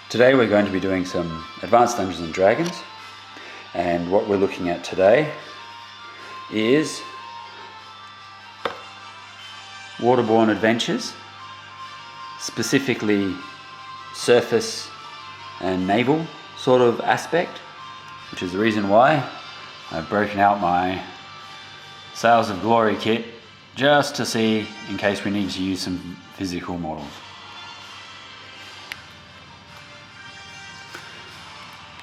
Today we're going to be doing some Advanced Dungeons and Dragons, and what we're looking at today is waterborne adventures, specifically surface and naval sort of aspect, which is the reason why I've broken out my Sails of Glory kit just to see in case we need to use some physical models.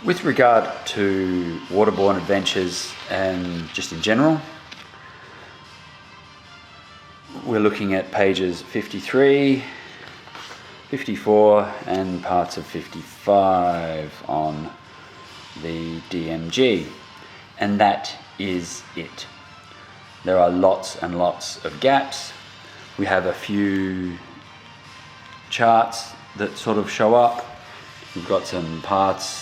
With regard to waterborne adventures and just in general, we're looking at pages 53, 54 and parts of 55 on the DMG, and that is it. There are lots and lots of gaps. We have a few charts that sort of show up. We've got some parts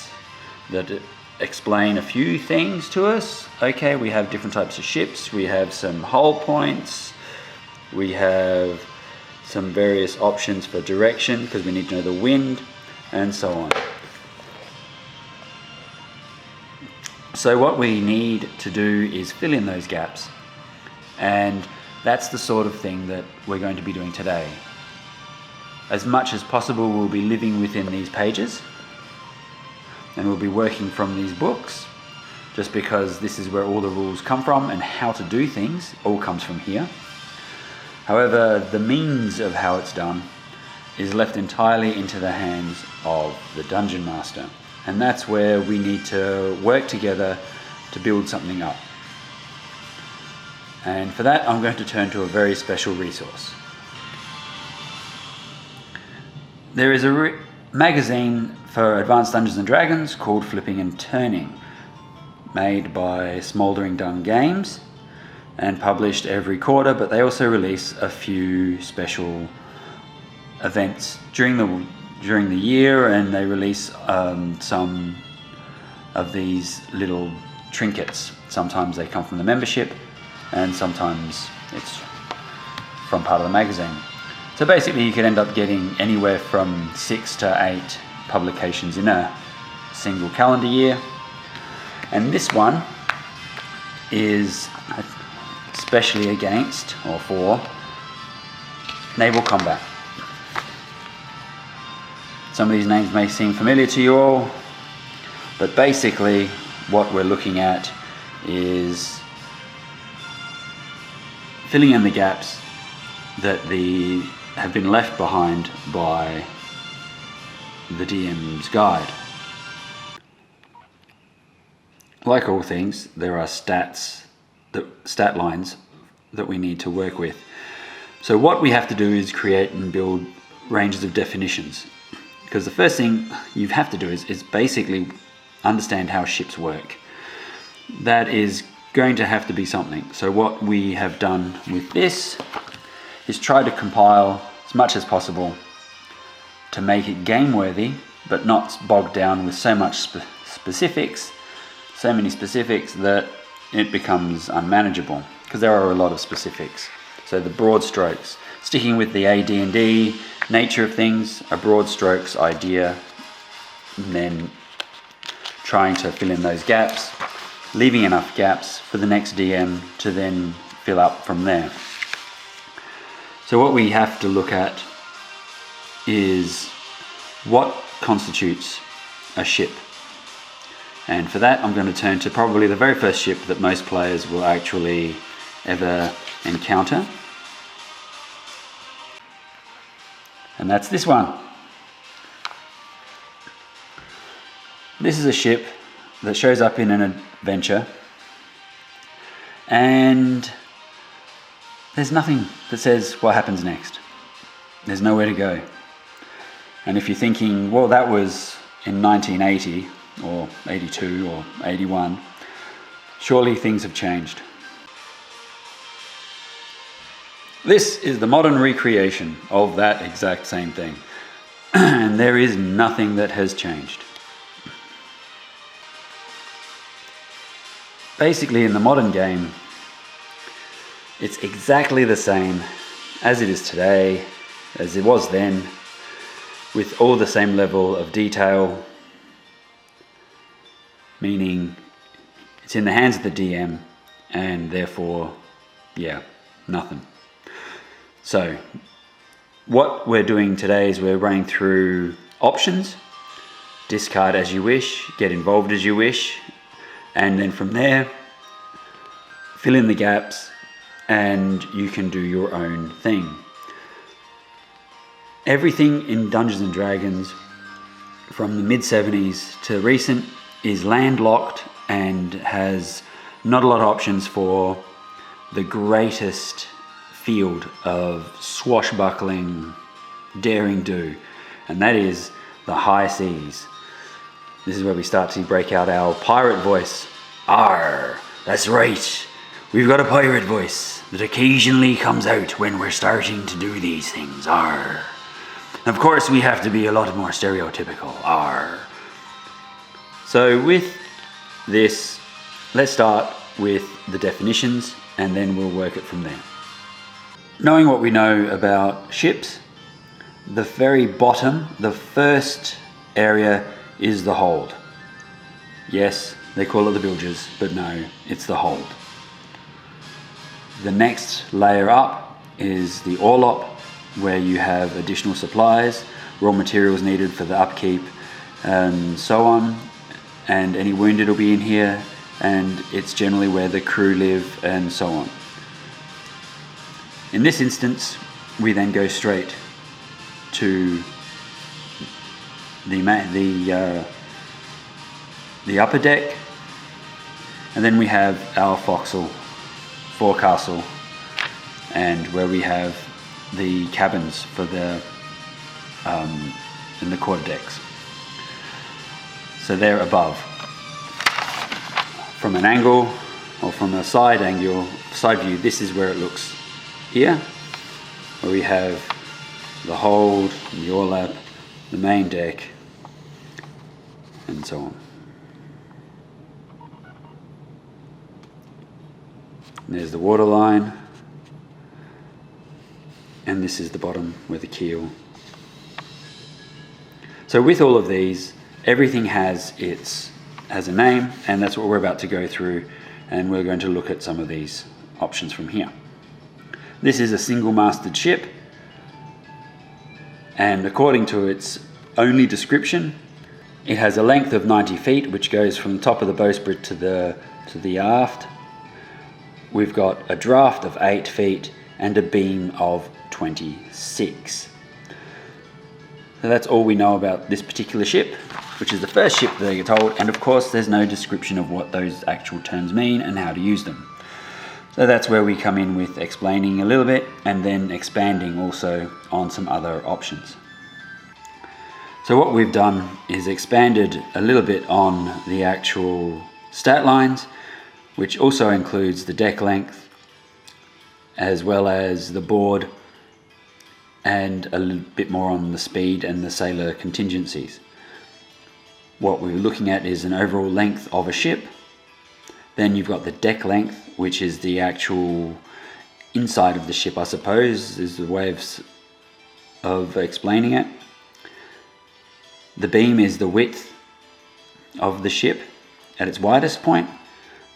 that explain a few things to us. Okay, we have different types of ships, we have some hull points, we have some various options for direction because we need to know the wind, and so on. So what we need to do is fill in those gaps, and that's the sort of thing that we're going to be doing today. As much as possible, we'll be living within these pages, and we'll be working from these books, just because this is where all the rules come from, and how to do things all comes from here. However, the means of how it's done is left entirely into the hands of the Dungeon Master, and that's where we need to work together to build something up. And for that, I'm going to turn to a very special resource. There is a magazine for Advanced Dungeons and Dragons called Flipping and Turning, made by Smouldering Dung Games and published every quarter, but they also release a few special events during the year, and they release some of these little trinkets. Sometimes they come from the membership, and sometimes it's from part of the magazine. So basically you could end up getting anywhere from 6 to 8 publications in a single calendar year, and this one is especially against or for naval combat. Some of these names may seem familiar to you all, but basically what we're looking at is filling in the gaps that have been left behind by the DM's guide. Like all things, there are stat lines that we need to work with. So what we have to do is create and build ranges of definitions, because the first thing you have to do is basically understand how ships work. That is going to have to be something. So what we have done with this is try to compile as much as possible to make it game worthy, but not bogged down with so much specifics, so many specifics that it becomes unmanageable, because there are a lot of specifics. So the broad strokes, sticking with the AD&D nature of things, a broad strokes idea, and then trying to fill in those gaps, leaving enough gaps for the next DM to then fill up from there. So what we have to look at is what constitutes a ship. And for that, I'm going to turn to probably the very first ship that most players will actually ever encounter. And that's this one. This is a ship that shows up in an adventure, and there's nothing that says what happens next. There's nowhere to go. And if you're thinking, well, that was in 1980 or 82 or 81, surely things have changed. This is the modern recreation of that exact same thing. And there is nothing that has changed. Basically, in the modern game, it's exactly the same as it is today, as it was then. with all the same level of detail, meaning it's in the hands of the DM and therefore, yeah, nothing. So what we're doing today is we're running through options, discard as you wish, get involved as you wish, and then from there, fill in the gaps and you can do your own thing. Everything in Dungeons and Dragons from the mid-70s to recent is landlocked and has not a lot of options for the greatest field of swashbuckling, daring do, and that is the high seas. This is where we start to break out our pirate voice. Arr, that's right. We've got a pirate voice that occasionally comes out when we're starting to do these things. Arr. Of course, we have to be a lot more stereotypical. Arr. So with this, let's start with the definitions and then we'll work it from there. Knowing what we know about ships, the very bottom, the first area is the hold. Yes, they call it the bilges, but no, it's the hold. The next layer up is the orlop, where you have additional supplies, raw materials needed for the upkeep, and so on. And any wounded will be in here, and it's generally where the crew live, and so on. In this instance, we then go straight to the upper deck, and then we have our forecastle, and where we have the cabins for the in the quarter decks. So they're above. From an angle or from a side view, this is where it looks here, where we have the hold, the orlop, the main deck, and so on. And there's the water line, and this is the bottom with the keel. So with all of these, everything has a name, and that's what we're about to go through, and we're going to look at some of these options from here. This is a single-masted ship, and according to its only description, it has a length of 90 feet, which goes from the top of the bowsprit to the aft. We've got a draft of 8 feet and a beam of 26. So that's all we know about this particular ship, which is the first ship that they get told, and of course there's no description of what those actual terms mean and how to use them. So that's where we come in with explaining a little bit and then expanding also on some other options. So what we've done is expanded a little bit on the actual stat lines, which also includes the deck length as well as the board, and a little bit more on the speed and the sailor contingencies. What we're looking at is an overall length of a ship. Then you've got the deck length, which is the actual inside of the ship, I suppose, is the way of explaining it. The beam is the width of the ship at its widest point.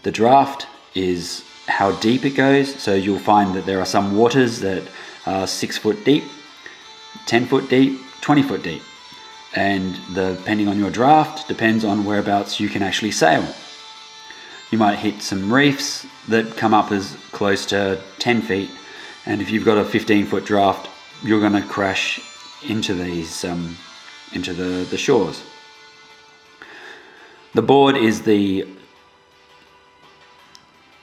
The draft is how deep it goes. So you'll find that there are some waters that are 6 foot deep, 10 foot deep, 20 foot deep. And depending on your draft, depends on whereabouts you can actually sail. You might hit some reefs that come up as close to 10 feet, and if you've got a 15-foot draft, you're going to crash into these into the shores. The board is the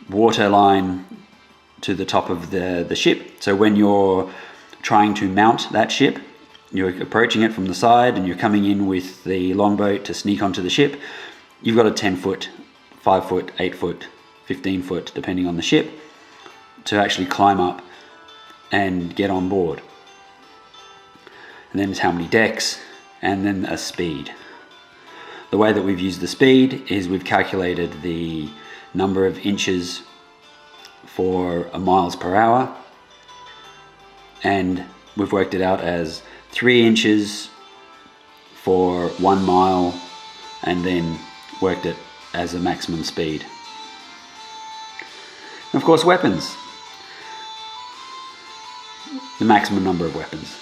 water line to the top of the ship. So when you're trying to mount that ship, you're approaching it from the side and you're coming in with the longboat to sneak onto the ship, you've got a 10 foot, 5 foot, 8 foot, 15 foot, depending on the ship, to actually climb up and get on board. And then it's how many decks, and then a speed. The way that we've used the speed is we've calculated the number of inches for miles per hour, and we've worked it out as 3 inches for 1 mile and then worked it as a maximum speed. And of course, weapons. The maximum number of weapons.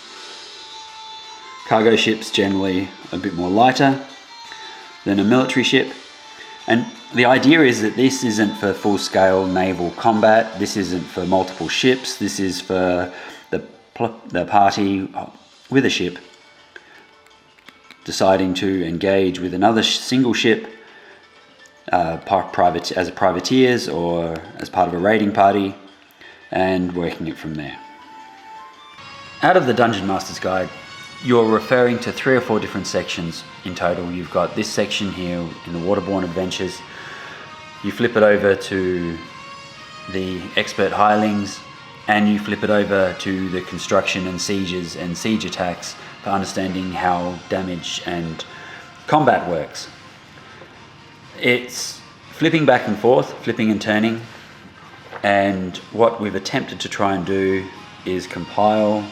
Cargo ships generally a bit more lighter than a military ship. And the idea is that this isn't for full-scale naval combat. This isn't for multiple ships. This is for the party with a ship deciding to engage with another single ship as privateers or as part of a raiding party, and working it from there. Out of the Dungeon Master's Guide, you're referring to 3 or 4 different sections in total. You've got this section here in the Waterborne Adventures. You flip it over to the Expert Hirelings, and you flip it over to the construction and sieges and siege attacks for understanding how damage and combat works. It's flipping back and forth, flipping and turning, and what we've attempted to try and do is compile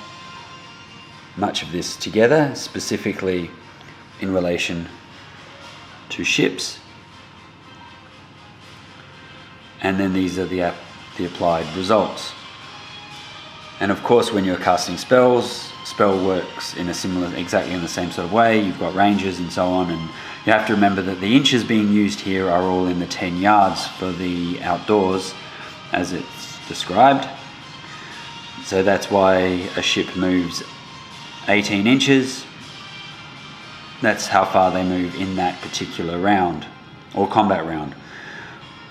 much of this together, specifically in relation to ships, and then these are the applied results. And of course, when you're casting spells, spell works in exactly in the same sort of way. You've got ranges and so on, and you have to remember that the inches being used here are all in the 10 yards for the outdoors as it's described. So that's why a ship moves 18 inches. That's how far they move in that particular round or combat round.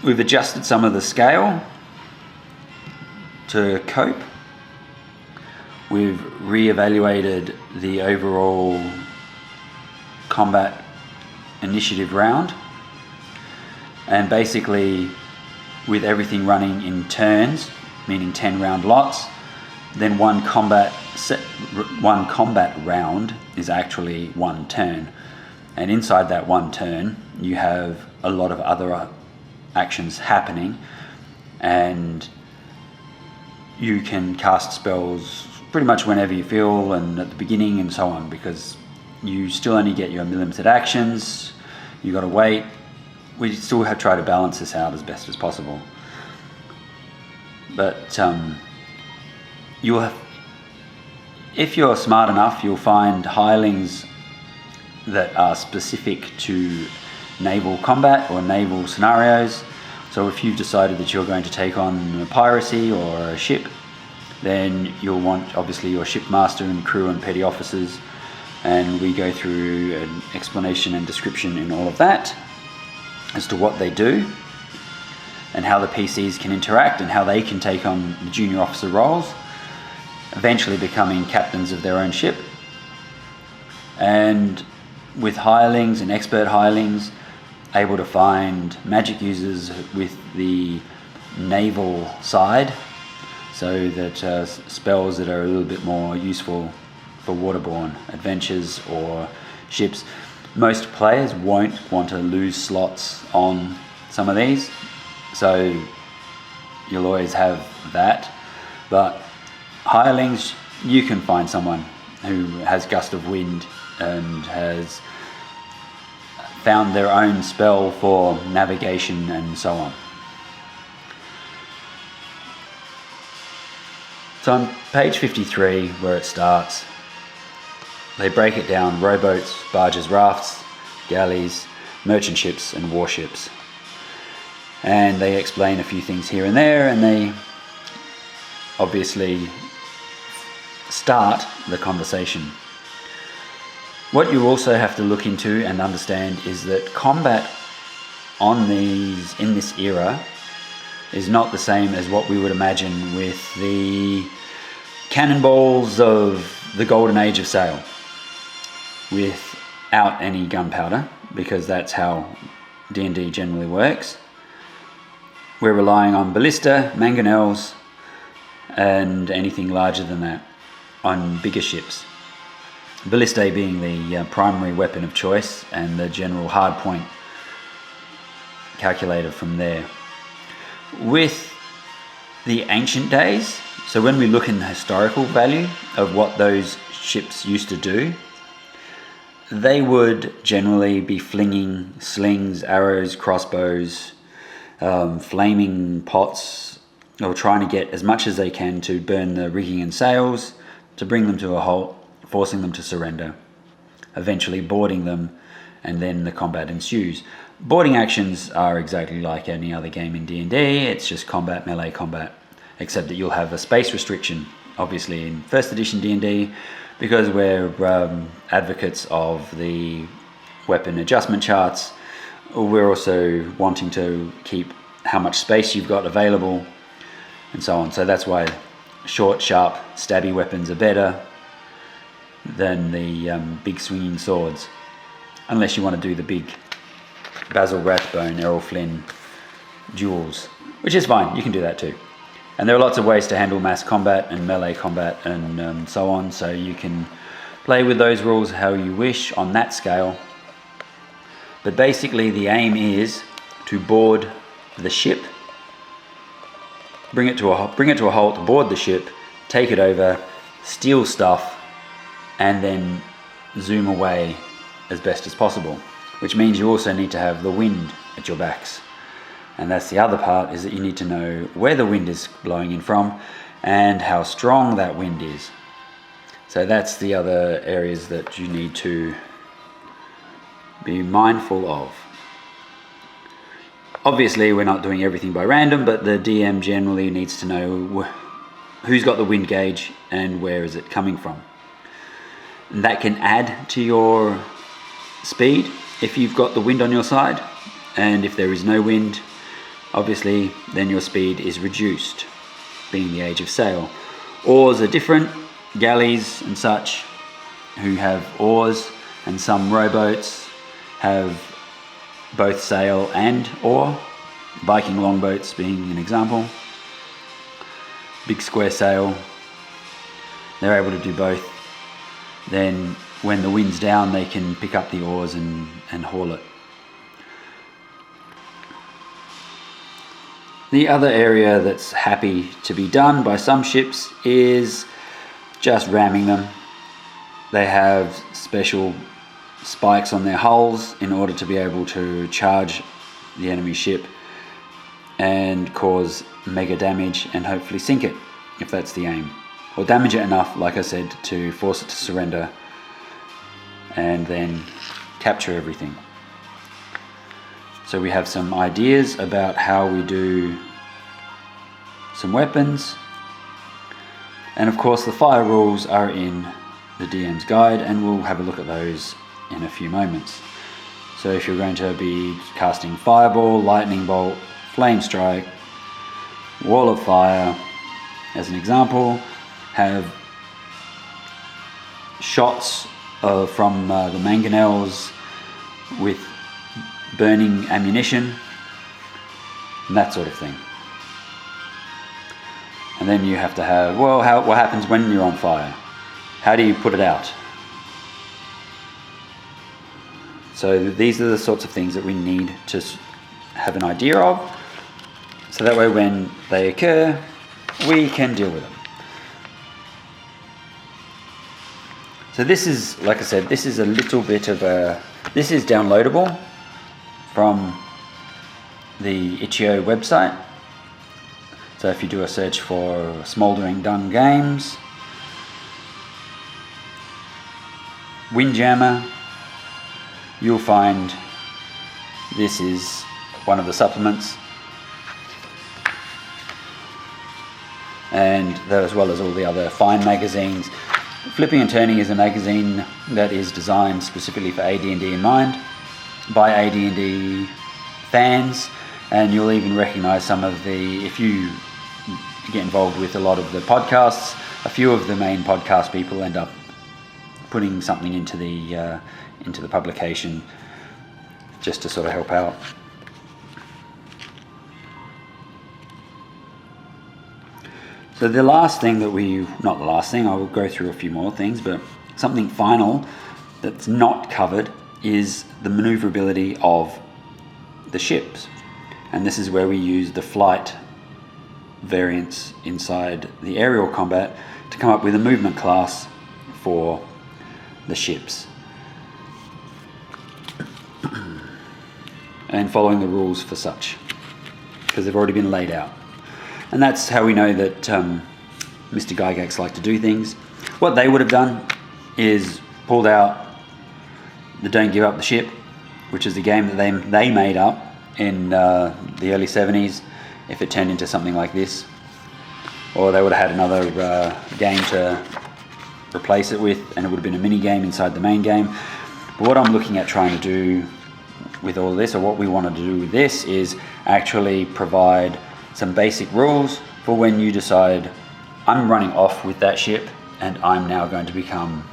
We've adjusted some of the scale to cope. We've re-evaluated the overall combat initiative round, and basically with everything running in turns, meaning 10 round lots, then one combat round is actually 1 turn, and inside that 1 turn you have a lot of other actions happening, and you can cast spells pretty much whenever you feel and at the beginning and so on, because you still only get your limited actions. You got to wait. We still have tried to balance this out as best as possible, but you'll have, if you're smart enough, you'll find hirelings that are specific to naval combat or naval scenarios. So if you've decided that you're going to take on a piracy or a ship, then you'll want obviously your shipmaster and crew and petty officers, and we go through an explanation and description in all of that as to what they do and how the PCs can interact and how they can take on the junior officer roles, eventually becoming captains of their own ship. And with hirelings and expert hirelings, able to find magic users with the naval side, so that spells that are a little bit more useful for waterborne adventures or ships. Most players won't want to lose slots on some of these, so you'll always have that. But hirelings, you can find someone who has gust of wind and has found their own spell for navigation and so on. So on page 53, where it starts, they break it down: rowboats, barges, rafts, galleys, merchant ships and warships. And they explain a few things here and there, and they obviously start the conversation. What you also have to look into and understand is that combat on these in this era is not the same as what we would imagine with the cannonballs of the golden age of sail without any gunpowder, because that's how D&D generally works. We're relying on ballista, mangonels, and anything larger than that on bigger ships. Ballistae being the primary weapon of choice and the general hard point calculated from there. With the ancient days, so when we look in the historical value of what those ships used to do, they would generally be flinging slings, arrows, crossbows, flaming pots, or trying to get as much as they can to burn the rigging and sails, to bring them to a halt, forcing them to surrender, eventually boarding them, and then the combat ensues. Boarding actions are exactly like any other game in D&D. It's just combat, melee combat, except that you'll have a space restriction, obviously in first edition D&D, because we're advocates of the weapon adjustment charts. We're also wanting to keep how much space you've got available and so on. So that's why short, sharp, stabby weapons are better than the big swinging swords, unless you want to do the big Basil Rathbone, Errol Flynn duels, which is fine, you can do that too. And there are lots of ways to handle mass combat and melee combat and so on, so you can play with those rules how you wish on that scale. But basically the aim is to board the ship, bring it to a halt, board the ship, take it over, steal stuff, and then zoom away as best as possible, which means you also need to have the wind at your backs. And that's the other part, is that you need to know where the wind is blowing in from and how strong that wind is. So that's the other areas that you need to be mindful of. Obviously we're not doing everything by random, but the DM generally needs to know who's got the wind gauge and where is it coming from. And that can add to your speed if you've got the wind on your side, and if there is no wind, obviously then your speed is reduced, being the age of sail. Oars are different, galleys and such who have oars, and some rowboats have both sail and oar, Viking longboats being an example. Big square sail, they're able to do both. Then when the wind's down, they can pick up the oars and haul it. The other area that's happy to be done by some ships is just ramming them. They have special spikes on their hulls in order to be able to charge the enemy ship and cause mega damage and hopefully sink it, if that's the aim. Or damage it enough, like I said, to force it to surrender and then capture everything. So we have some ideas about how we do some weapons. And of course the fire rules are in the DM's guide, and we'll have a look at those in a few moments. So if you're going to be casting fireball, lightning bolt, flame strike, wall of fire, as an example, have shots from the mangonels with burning ammunition and that sort of thing. And then you have to have, well, what happens when you're on fire? How do you put it out? So these are the sorts of things that we need to have an idea of, so that way when they occur, we can deal with them. So this is, like I said, this is a little bit of this is downloadable from the Itch.io website. So if you do a search for Smouldering Dung Games, Windjammer, you'll find this is one of the supplements, and as well as all the other fine magazines. Flipping and Turning is a magazine that is designed specifically for AD&D in mind, by AD&D fans, and you'll even recognize some of the, if you get involved with a lot of the podcasts, a few of the main podcast people end up putting something into the publication just to sort of help out. So the last thing that not the last thing, I will go through a few more things, but something final that's not covered is the maneuverability of the ships. And this is where we use the flight variants inside the aerial combat to come up with a movement class for the ships. and following the rules for such, because they've already been laid out. And that's how we know that Mr. Gygax liked to do things. What they would have done is pulled out the Don't Give Up the Ship, which is a game that they made up in the early 70s, if it turned into something like this. Or they would have had another game to replace it with, and it would have been a mini game inside the main game. But what I'm looking at trying to do with all this, or what we want to do with this, is actually provide some basic rules for when you decide, I'm running off with that ship and I'm now going to become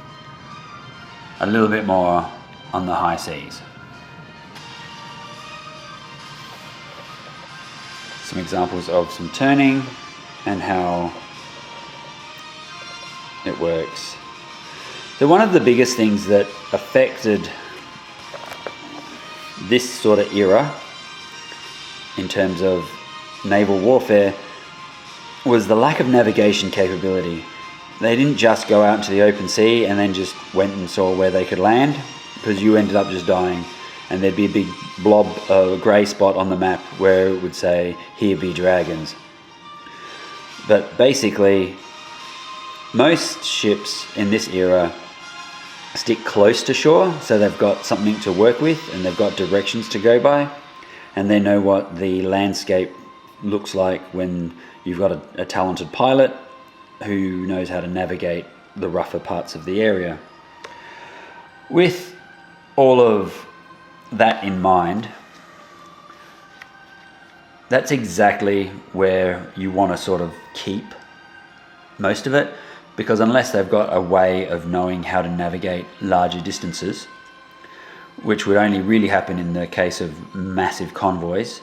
a little bit more on the high seas. Some examples of some turning and how it works. So one of the biggest things that affected this sort of era in terms of naval warfare was the lack of navigation capability. They didn't just go out into the open sea and then just went and saw where they could land, because you ended up just dying, and there'd be a big blob, a grey spot on the map where it would say, "Here be dragons." But basically, most ships in this era stick close to shore, so they've got something to work with and they've got directions to go by, and they know what the landscape looks like when you've got a talented pilot who knows how to navigate the rougher parts of the area. With all of that in mind, that's exactly where you want to sort of keep most of it, because unless they've got a way of knowing how to navigate larger distances, which would only really happen in the case of massive convoys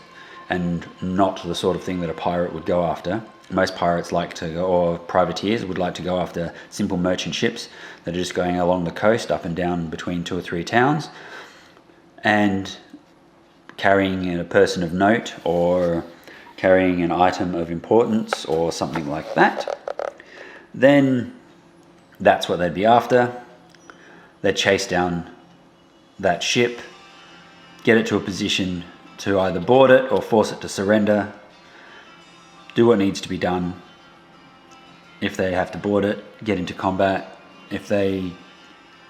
and not the sort of thing that a pirate would go after. Most pirates like to go, or privateers would like to go after simple merchant ships that are just going along the coast up and down between 2 or 3 towns and carrying a person of note or carrying an item of importance or something like that. Then that's what they'd be after. They'd chase down that ship, get it to a position to either board it or force it to surrender, do what needs to be done. If they have to board it, get into combat. If they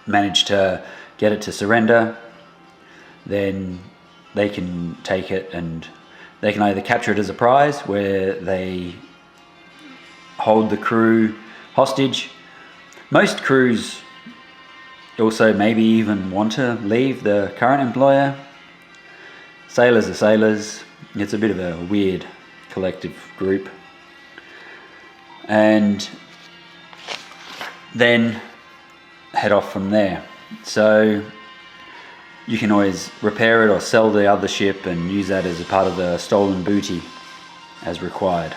manage to get it to surrender, then they can take it and they can either capture it as a prize, where they hold the crew hostage. Most crews also maybe even want to leave the current employer. Sailors are sailors. It's a bit of a weird collective group. And then head off from there. So you can always repair it or sell the other ship and use that as a part of the stolen booty as required.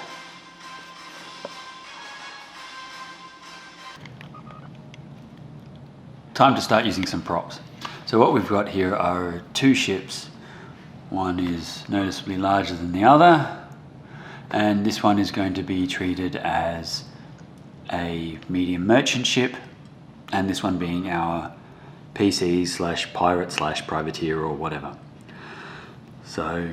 Time to start using some props. So what we've got here are 2 ships. One is noticeably larger than the other, and this one is going to be treated as a medium merchant ship, and this one being our PC / pirate / privateer or whatever. So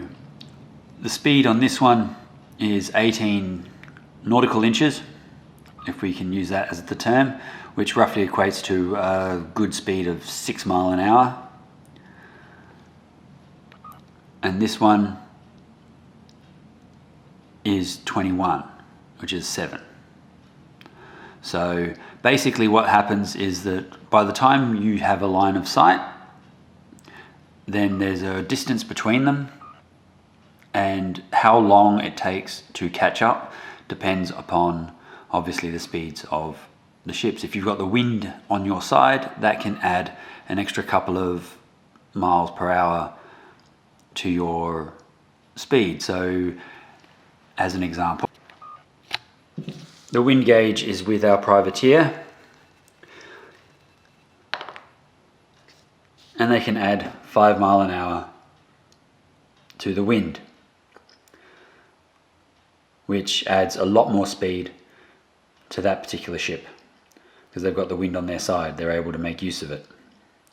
the speed on this one is 18 nautical inches, if we can use that as the term, which roughly equates to a good speed of 6 miles an hour. And this one is 21, which is 7. So basically what happens is that by the time you have a line of sight, then there's a distance between them, and how long it takes to catch up depends upon obviously the speeds of the ships. If you've got the wind on your side, that can add an extra couple of miles per hour to your speed. So as an example, the wind gauge is with our privateer, and they can add 5 miles an hour to the wind, which adds a lot more speed to that particular ship, because they've got the wind on their side. They're able to make use of it.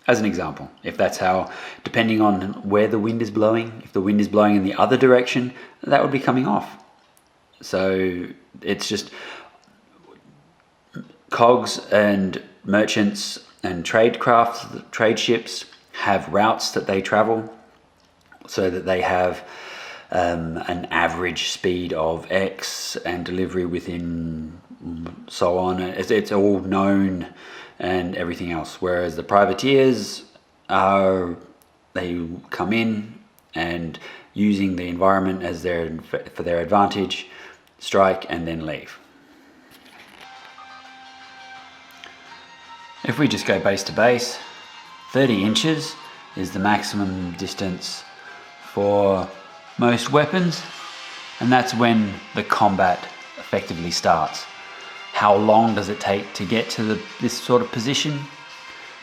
as an example. If that's how, depending on where the wind is blowing, if the wind is blowing in the other direction, that would be coming off. So it's just cogs and merchants and trade crafts, trade ships have routes that they travel, so that they have an average speed of X and delivery within so on. It's all known and everything else. Whereas the privateers they come in and using the environment as for their advantage, strike and then leave. If we just go base to base, 30 inches is the maximum distance for most weapons, and that's when the combat effectively starts. How long does it take to get to this sort of position?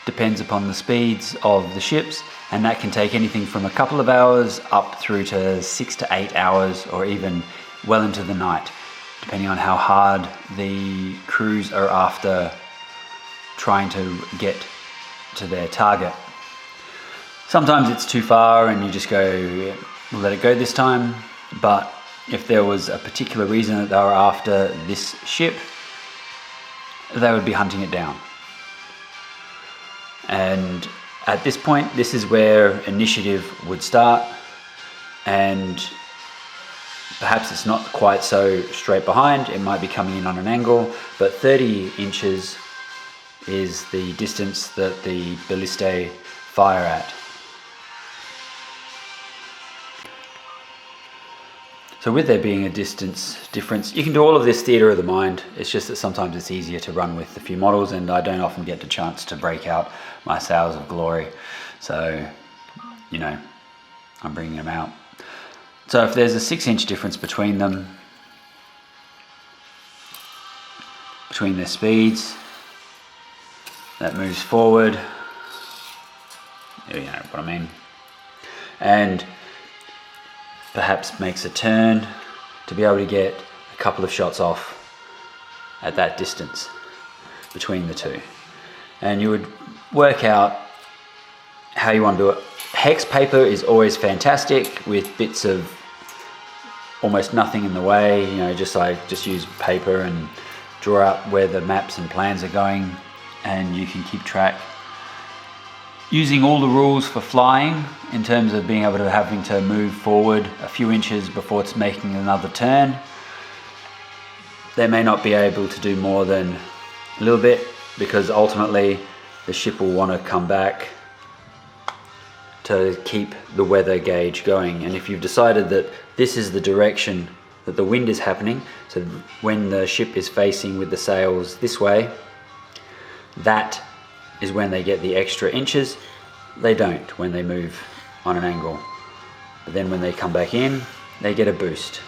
Depends upon the speeds of the ships, and that can take anything from a couple of hours up through to 6 to 8 hours, or even well into the night, depending on how hard the crews are after trying to get to their target. Sometimes it's too far and you just go, we'll let it go this time. But if there was a particular reason that they were after this ship, they would be hunting it down. And at this point, this is where initiative would start, and perhaps it's not quite so straight behind, it might be coming in on an angle, but 30 inches is the distance that the ballistae fire at. So with there being a distance difference, you can do all of this theatre of the mind. It's just that sometimes it's easier to run with a few models, and I don't often get the chance to break out my sails of glory. So, you know, I'm bringing them out. So if there's a 6-inch difference between them, between their speeds, that moves forward, you know what I mean, and perhaps makes a turn to be able to get a couple of shots off at that distance between the two. And you would work out how you want to do it. Hex paper is always fantastic with bits of almost nothing in the way, you know, just use paper and draw out where the maps and plans are going, and you can keep track. Using all the rules for flying in terms of being able to having to move forward a few inches before it's making another turn. They may not be able to do more than a little bit, because ultimately the ship will want to come back to keep the weather gauge going. And if you've decided that this is the direction that the wind is happening, so when the ship is facing with the sails this way, that is when they get the extra inches. They don't when they move on an angle. But then when they come back in, they get a boost.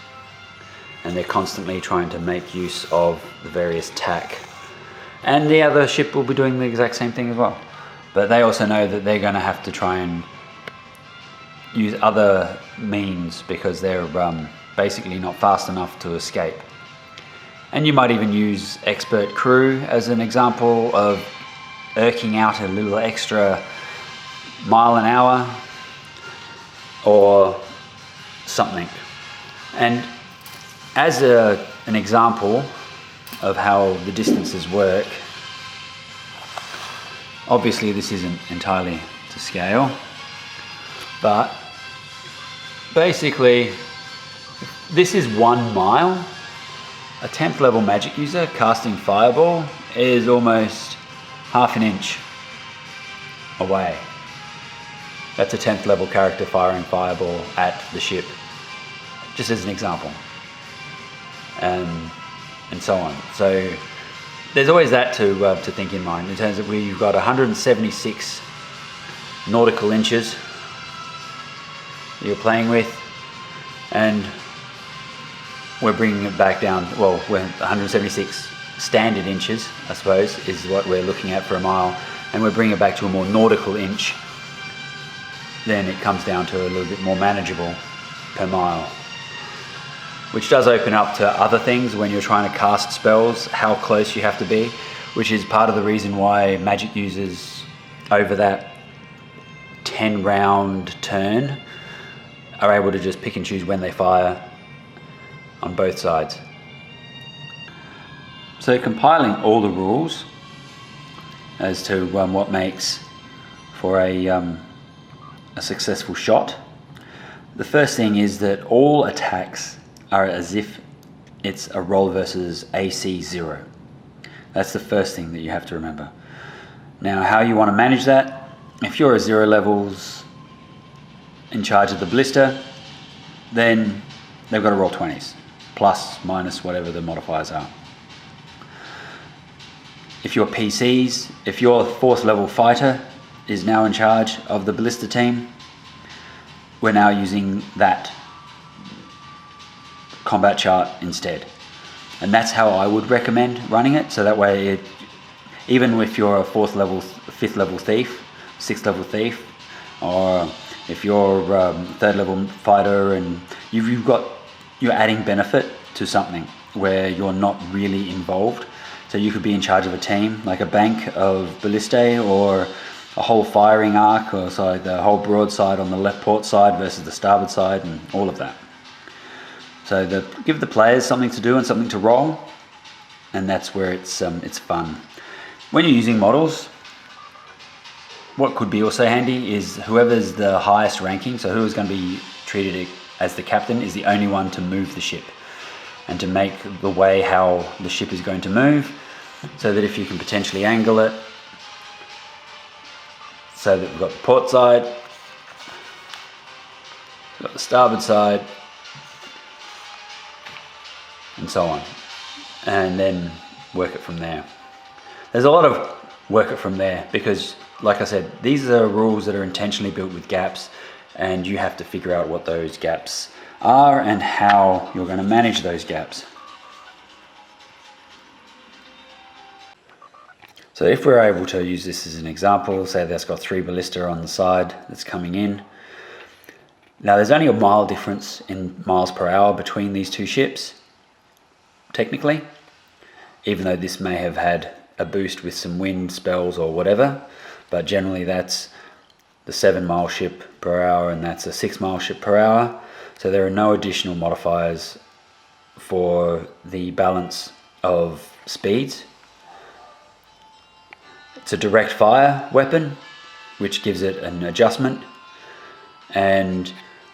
And they're constantly trying to make use of the various tack. And the other ship will be doing the exact same thing as well. But they also know that they're going to have to try and use other means, because they're basically not fast enough to escape. And you might even use expert crew as an example of irking out a little extra mile an hour or something. And as an example of how the distances work, obviously this isn't entirely to scale, but basically this is 1 mile. A 10th level magic user casting fireball is almost half an inch away. That's a 10th level character firing fireball at the ship, just as an example, and so on. So there's always that to think in mind, in terms of we've got 176 nautical inches that you're playing with, and we're bringing it back down. Well, we're 176 standard inches, I suppose, is what we're looking at for a mile, and we're bringing it back to a more nautical inch. Then it comes down to a little bit more manageable per mile, which does open up to other things when you're trying to cast spells, how close you have to be, which is part of the reason why magic users over that 10 round turn are able to just pick and choose when they fire on both sides. So compiling all the rules as to what makes for a successful shot. The first thing is that all attacks are as if it's a roll versus AC 0. That's the first thing that you have to remember. Now, how you want to manage that, if you're a 0 levels in charge of the ballista, then they've got to roll 20s, plus, minus, whatever the modifiers are. If you're PCs, if your 4th level fighter is now in charge of the ballista team, we're now using that combat chart instead. And that's how I would recommend running it, so that way even if you're a 4th level, 5th level thief, 6th level thief, or if you're 3rd level fighter and you're adding benefit to something where you're not really involved. So you could be in charge of a team, like a bank of ballistae, or a whole firing arc, or so the whole broadside on the left port side versus the starboard side, and all of that. So give the players something to do and something to roll, and that's where it's fun. When you're using models, what could be also handy is whoever's the highest ranking, so who is going to be treated as the captain, is the only one to move the ship and to make the way how the ship is going to move, so that if you can potentially angle it, so that we've got the port side, we've got the starboard side, and so on, and then work it from there. There's a lot of work it from there because, like I said, these are rules that are intentionally built with gaps, and you have to figure out what those gaps are and how you're going to manage those gaps. So if we're able to use this as an example, say that's got 3 ballista on the side that's coming in. Now there's only a mile difference in miles per hour between these two ships, technically, even though this may have had a boost with some wind spells or whatever, but generally that's the 7-mile ship per hour and that's a 6-mile ship per hour. So there are no additional modifiers for the balance of speeds. It's a direct fire weapon, which gives it an adjustment, and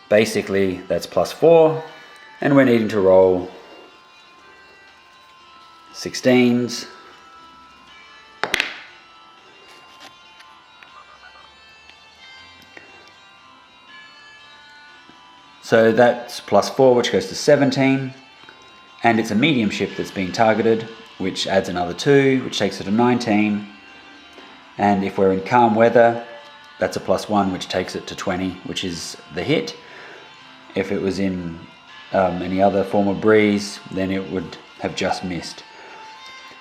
basically that's +4, and we're needing to roll 16s, so that's +4, which goes to 17, and it's a medium ship that's being targeted, which adds another 2, which takes it to 19. And if we're in calm weather, that's a +1, which takes it to 20, which is the hit. If it was in any other form of breeze, then it would have just missed.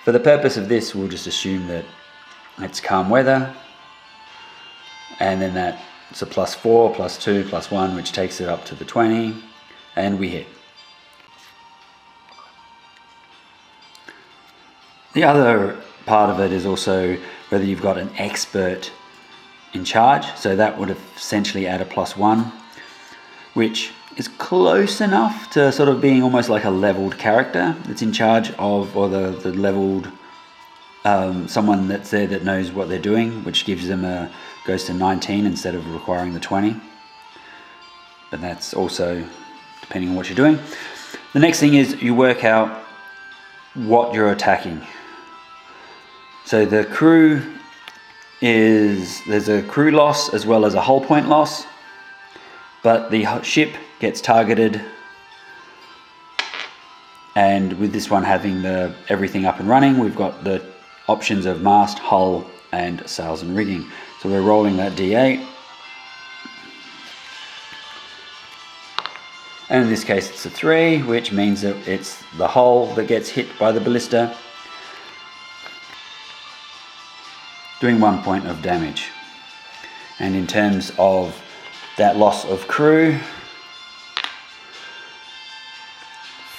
For the purpose of this, we'll just assume that it's calm weather, and then that's a +4, +2, +1, which takes it up to the 20, and we hit. The other part of it is also whether you've got an expert in charge, so that would essentially add a +1, which is close enough to sort of being almost like a leveled character that's in charge of, or the leveled someone that's there that knows what they're doing, which gives them goes to 19 instead of requiring the 20, but that's also depending on what you're doing. The next thing is you work out what you're attacking. So the crew there's a crew loss as well as a hull point loss, but the ship gets targeted, and with this one having everything up and running, we've got the options of mast, hull, and sails and rigging. So we're rolling that D8, and in this case it's a 3, which means that it's the hull that gets hit by the ballista, doing 1 point of damage. And in terms of that loss of crew,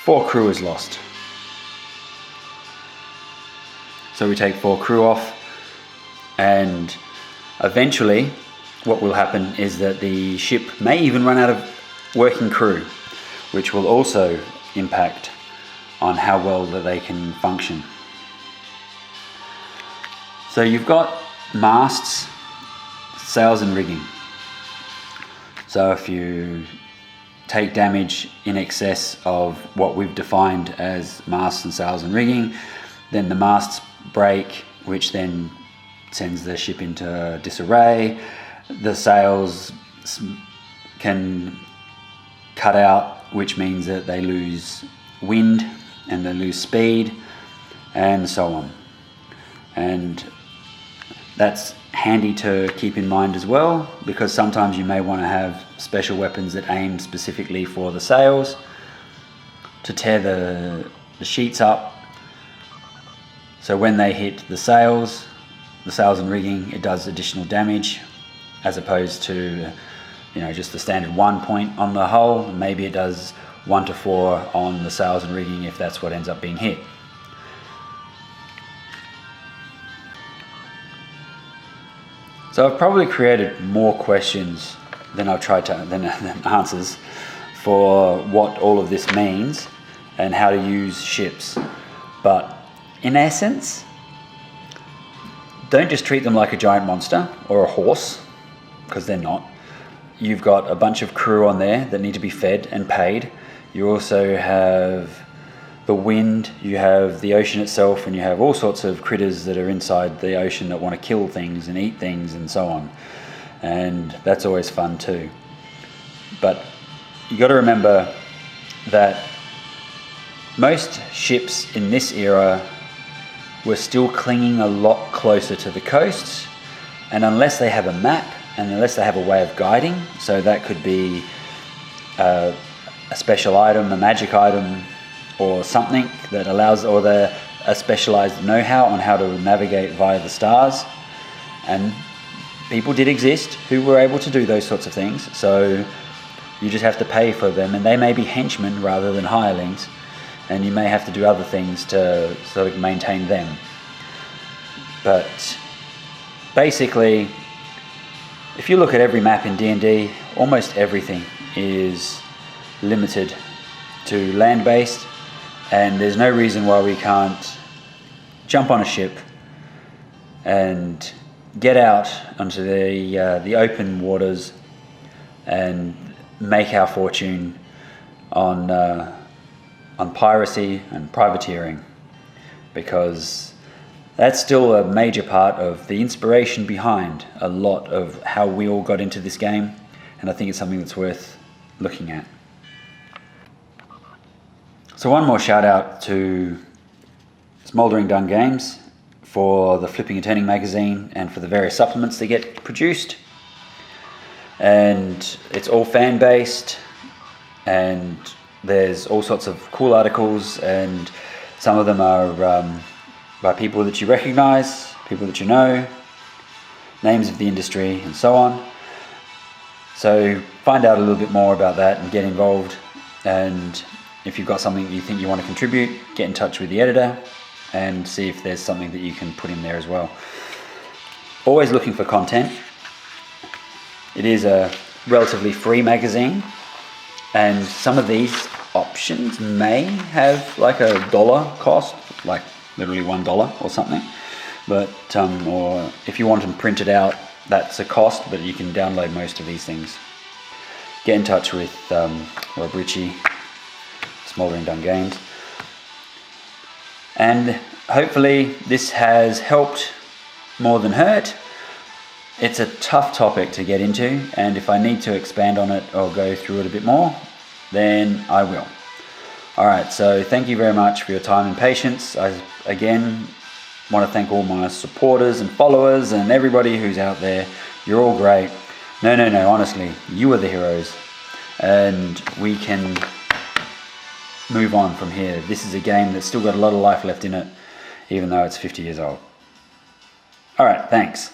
4 crew is lost. So we take 4 crew off, and eventually what will happen is that the ship may even run out of working crew, which will also impact on how well that they can function. So you've got masts, sails and rigging. So if you take damage in excess of what we've defined as masts and sails and rigging, then the masts break, which then sends the ship into disarray. The sails can cut out, which means that they lose wind and they lose speed, and so on. And that's handy to keep in mind as well, because sometimes you may want to have special weapons that aim specifically for the sails to tear the sheets up. So when they hit the sails and rigging, it does additional damage, as opposed to, you know, just the standard 1 point on the hull. Maybe it does 1 to 4 on the sails and rigging if that's what ends up being hit. So I've probably created more questions than I've tried to than answers for what all of this means and how to use ships. But in essence, don't just treat them like a giant monster or a horse, because they're not. You've got a bunch of crew on there that need to be fed and paid. You also have the wind, you have the ocean itself, and you have all sorts of critters that are inside the ocean that want to kill things and eat things and so on. And that's always fun too. But you got to remember that most ships in this era were still clinging a lot closer to the coasts, and unless they have a map and unless they have a way of guiding, so that could be a special item, a magic item, or something that allows, or a specialized know-how on how to navigate via the stars. And people did exist who were able to do those sorts of things, so you just have to pay for them, and they may be henchmen rather than hirelings, and you may have to do other things to sort of maintain them. But basically, if you look at every map in D&D, almost everything is limited to land-based, and there's no reason why we can't jump on a ship and get out onto the open waters and make our fortune on piracy and privateering, because that's still a major part of the inspiration behind a lot of how we all got into this game, and I think it's something that's worth looking at. So one more shout out to Smouldering Dung Games for the Flipping and Turning magazine and for the various supplements they get produced. And it's all fan based, and there's all sorts of cool articles, and some of them are by people that you recognize, people that you know, names of the industry, and so on. So find out a little bit more about that and get involved. And if you've got something you think you want to contribute, get in touch with the editor and see if there's something that you can put in there as well. Always looking for content. It is a relatively free magazine, and some of these options may have like $1 cost, like literally $1 or something. But or if you want them printed out, that's a cost, but you can download most of these things. Get in touch with Rob Ritchie, Smouldering Dung Games. And hopefully this has helped more than hurt. It's a tough topic to get into, and if I need to expand on it or go through it a bit more, then I will. Alright, so thank you very much for your time and patience. I again want to thank all my supporters and followers and everybody who's out there. You're all great. No, honestly, you are the heroes, and we can move on from here. This is a game that's still got a lot of life left in it, even though it's 50 years old. Alright, thanks.